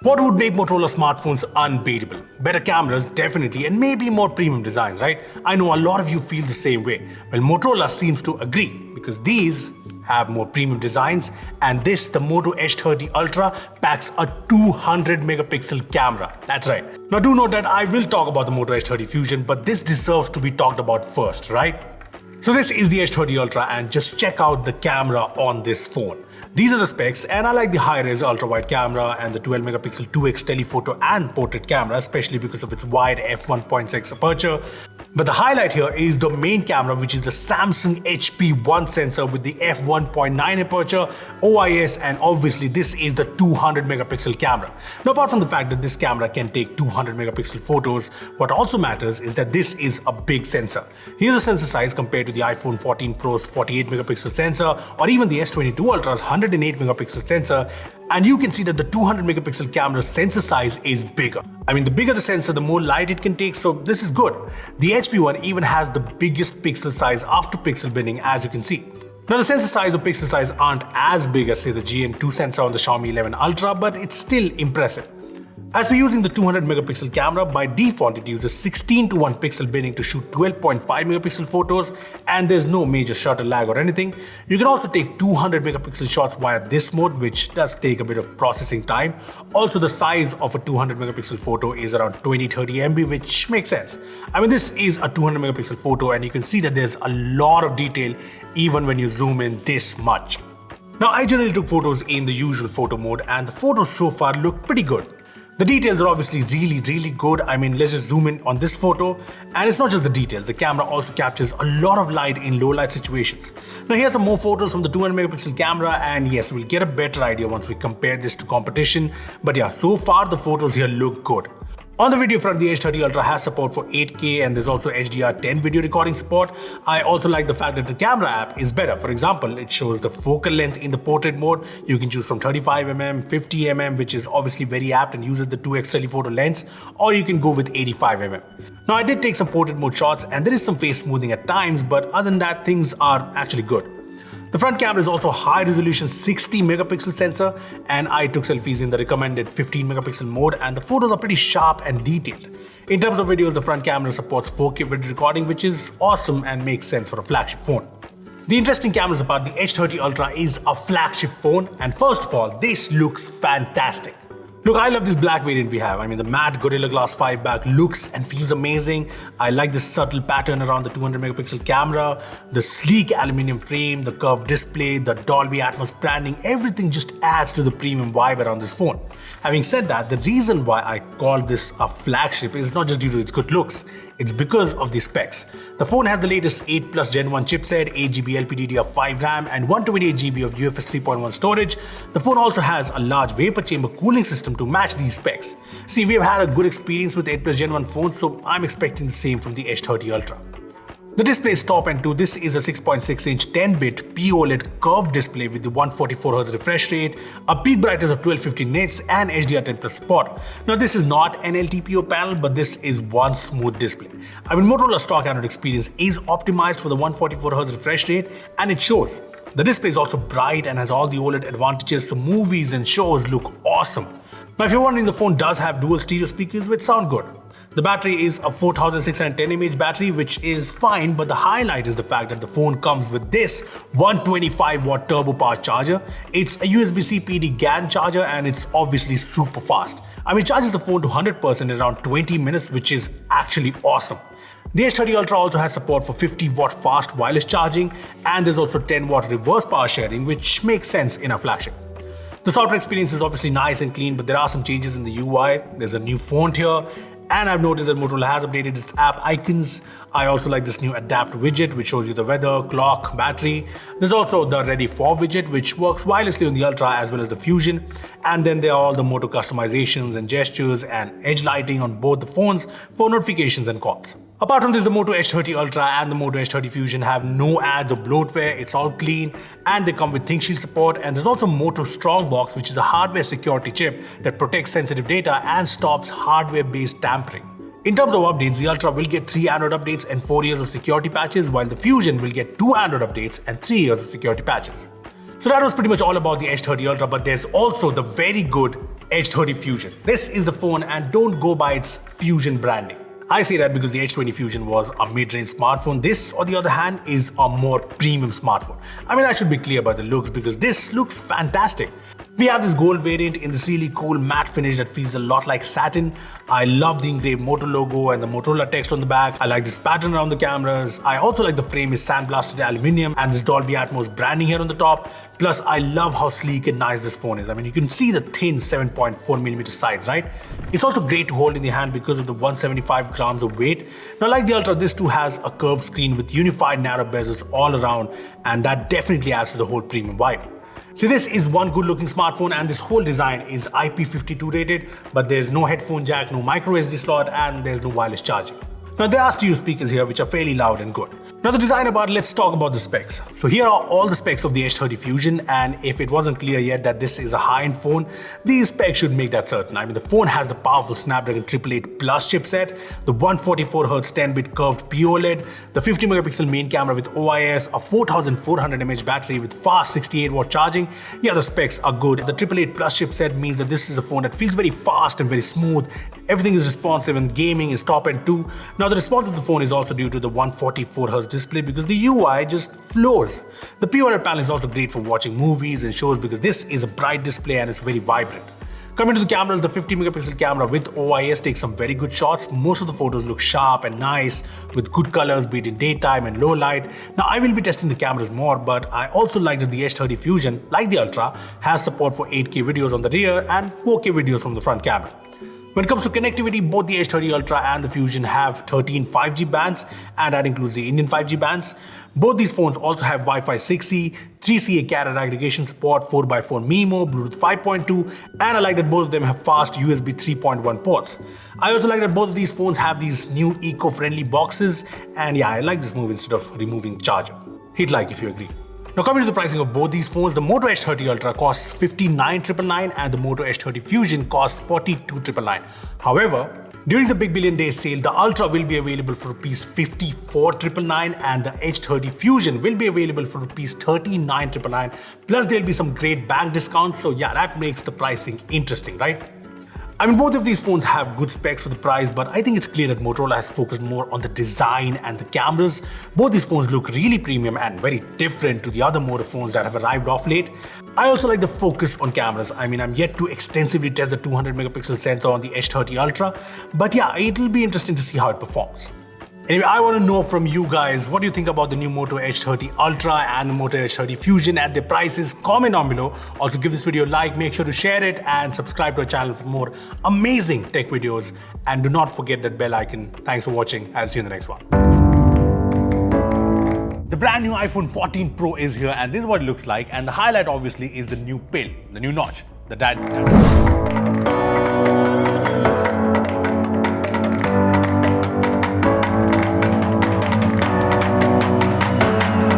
What would make Motorola smartphones unbeatable? Better cameras, definitely, and maybe more premium designs, right? I know a lot of you feel the same way. Well, Motorola seems to agree because these have more premium designs, and the Moto H30 Ultra packs a 200 megapixel camera. That's right. Now do note that I will talk about the Moto H30 Fusion, but this deserves to be talked about first, right? So this is the H30 Ultra, and just check out the camera on this phone. These are the specs, and I like the high-res ultra-wide camera and the 12 megapixel 2x telephoto and portrait camera, especially because of its wide f1.6 aperture. But the highlight here is the main camera, which is the Samsung HP1 sensor with the f1.9 aperture, OIS, and obviously this is the 200 megapixel camera. Now, apart from the fact that this camera can take 200 megapixel photos, what also matters is that this is a big sensor. Here's the sensor size compared to the iPhone 14 Pro's 48 megapixel sensor, or even the S22 Ultra's 108 megapixel sensor, and you can see that the 200 megapixel camera's sensor size is bigger. I mean, the bigger the sensor, the more light it can take, so this is good. The HP one even has the biggest pixel size after pixel binning, as you can see. Now, the sensor size or pixel size aren't as big as, say, the GN2 sensor on the Xiaomi 11 Ultra, but it's still impressive. As for using the 200 megapixel camera, by default it uses 16:1 pixel binning to shoot 12.5 megapixel photos, and there's no major shutter lag or anything. You can also take 200 megapixel shots via this mode, which does take a bit of processing time. Also, the size of a 200 megapixel photo is around 20-30 MB, which makes sense. I mean, this is a 200 megapixel photo, and you can see that there's a lot of detail even when you zoom in this much. Now, I generally took photos in the usual photo mode, and the photos so far look pretty good. The details are obviously really good. I mean, let's just zoom in on this photo, and it's not just the details. The camera also captures a lot of light in low light situations. Now here's some more photos from the 200 megapixel camera, and yes, we'll get a better idea once we compare this to competition. But yeah, so far the photos here look good. On the video front, the H30 Ultra has support for 8K, and there's also HDR10 video recording support. I also like the fact that the camera app is better. For example, it shows the focal length in the portrait mode. You can choose from 35mm, 50mm, which is obviously very apt and uses the 2x telephoto lens, or you can go with 85mm. Now, I did take some portrait mode shots, and there is some face smoothing at times, but other than that, things are actually good. The front camera is also a high-resolution 60 megapixel sensor, and I took selfies in the recommended 15 megapixel mode, and the photos are pretty sharp and detailed. In terms of videos, the front camera supports 4K video recording, which is awesome and makes sense for a flagship phone. The interesting cameras about the H30 Ultra is a flagship phone, and first of all, this looks fantastic. Look, I love this black variant we have. I mean, the matte Gorilla Glass 5 back looks and feels amazing. I like this subtle pattern around the 200 megapixel camera, the sleek aluminum frame, the curved display, the Dolby Atmos branding, everything just adds to the premium vibe around this phone. Having said that, the reason why I call this a flagship is not just due to its good looks, it's because of the specs. The phone has the latest 8 Plus Gen 1 chipset, 8GB LPDDR5 RAM, and 128GB of UFS 3.1 storage. The phone also has a large vapor chamber cooling system to match these specs. See, we've had a good experience with 8 Plus Gen 1 phones, so I'm expecting the same from the H30 Ultra. The display is top end too. This is a 6.6-inch 10-bit POLED curved display with the 144Hz refresh rate, a peak brightness of 1250 nits, and HDR10 Plus support. Now, this is not an LTPO panel, but this is one smooth display. I mean, Motorola's stock Android experience is optimized for the 144Hz refresh rate, and it shows. The display is also bright and has all the OLED advantages, so movies and shows look awesome. Now, if you're wondering, the phone does have dual stereo speakers which sound good. The battery is a 4610 mAh battery, which is fine, but the highlight is the fact that the phone comes with this 125-watt turbo power charger. It's a USB-C PD GAN charger, and it's obviously super fast. I mean, it charges the phone to 100% in around 20 minutes, which is actually awesome. The H30 Ultra also has support for 50-watt fast wireless charging, and there's also 10-watt reverse power sharing, which makes sense in a flagship. The software experience is obviously nice and clean, but there are some changes in the UI. There's a new font here, and I've noticed that Motorola has updated its app icons. I also like this new Adapt widget, which shows you the weather, clock, battery. There's also the Ready For widget, which works wirelessly on the Ultra as well as the Fusion. And then there are all the Moto customizations and gestures and edge lighting on both the phones for notifications and calls. Apart from this, the Moto H30 Ultra and the Moto H30 Fusion have no ads or bloatware. It's all clean, and they come with ThinkShield support. And there's also Moto Strongbox, which is a hardware security chip that protects sensitive data and stops hardware-based tampering. In terms of updates, the Ultra will get 3 Android updates and 4 years of security patches, while the Fusion will get 2 Android updates and 3 years of security patches. So that was pretty much all about the H30 Ultra, but there's also the very good H30 Fusion. This is the phone, and don't go by its Fusion branding. I say that because the H20 Fusion was a mid-range smartphone. This, on the other hand, is a more premium smartphone. I mean, I should be clear about the looks because this looks fantastic. We have this gold variant in this really cool matte finish that feels a lot like satin. I love the engraved Moto logo and the Motorola text on the back. I like this pattern around the cameras. I also like the frame is sandblasted aluminium and this Dolby Atmos branding here on the top. Plus, I love how sleek and nice this phone is. I mean, you can see the thin 7.4mm size, right? It's also great to hold in the hand because of the 175 grams of weight. Now, like the Ultra, this too has a curved screen with unified narrow bezels all around, and that definitely adds to the whole premium vibe. See, this is one good looking smartphone, and this whole design is IP52 rated, but there's no headphone jack, no micro SD slot, and there's no wireless charging. Now there are stereo speakers here which are fairly loud and good. Now the design part, let's talk about the specs. So here are all the specs of the H30 Fusion, and if it wasn't clear yet that this is a high-end phone, these specs should make that certain. I mean, the phone has the powerful Snapdragon 888 Plus chipset, the 144Hz 10-bit curved POLED, the 50-megapixel main camera with OIS, a 4400 mAh battery with fast 68-watt charging. Yeah, the specs are good. The 888 Plus chipset means that this is a phone that feels very fast and very smooth. Everything is responsive, and gaming is top end too. Now the response of the phone is also due to the 144Hz display because the UI just flows. The POLED panel is also great for watching movies and shows because this is a bright display and it's very vibrant. Coming to the cameras, the 50-megapixel camera with OIS takes some very good shots. Most of the photos look sharp and nice with good colors, be it in daytime and low light. Now I will be testing the cameras more, but I also like that the H30 Fusion, like the Ultra, has support for 8K videos on the rear and 4K videos from the front camera. When it comes to connectivity, both the H30 Ultra and the Fusion have 13 5G bands, and that includes the Indian 5G bands. Both these phones also have Wi-Fi 6E, 3CA carrier aggregation support, 4x4 MIMO, Bluetooth 5.2, and I like that both of them have fast USB 3.1 ports. I also like that both of these phones have these new eco-friendly boxes, and yeah, I like this move instead of removing the charger. Hit like if you agree. Now coming to the pricing of both these phones, the Moto H30 Ultra costs 59,999 and the Moto H30 Fusion costs 42,999. However, during the Big Billion Days sale, the Ultra will be available for Rs 54,999 and the H30 Fusion will be available for Rs 39,999. Plus there'll be some great bank discounts, so yeah, that makes the pricing interesting, right? I mean, both of these phones have good specs for the price, but I think it's clear that Motorola has focused more on the design and the cameras. Both these phones look really premium and very different to the other Moto phones that have arrived off late. I also like the focus on cameras. I mean, I'm yet to extensively test the 200-megapixel sensor on the H30 Ultra, but yeah, it'll be interesting to see how it performs. Anyway, I want to know from you guys, what do you think about the new Moto H30 Ultra and the Moto H30 Fusion at their prices? Comment down below. Also give this video a like, make sure to share it and subscribe to our channel for more amazing tech videos. And do not forget that bell icon. Thanks for watching. I'll see you in the next one. The brand new iPhone 14 Pro is here, and this is what it looks like. And the highlight obviously is the new pill, the new notch, the dad.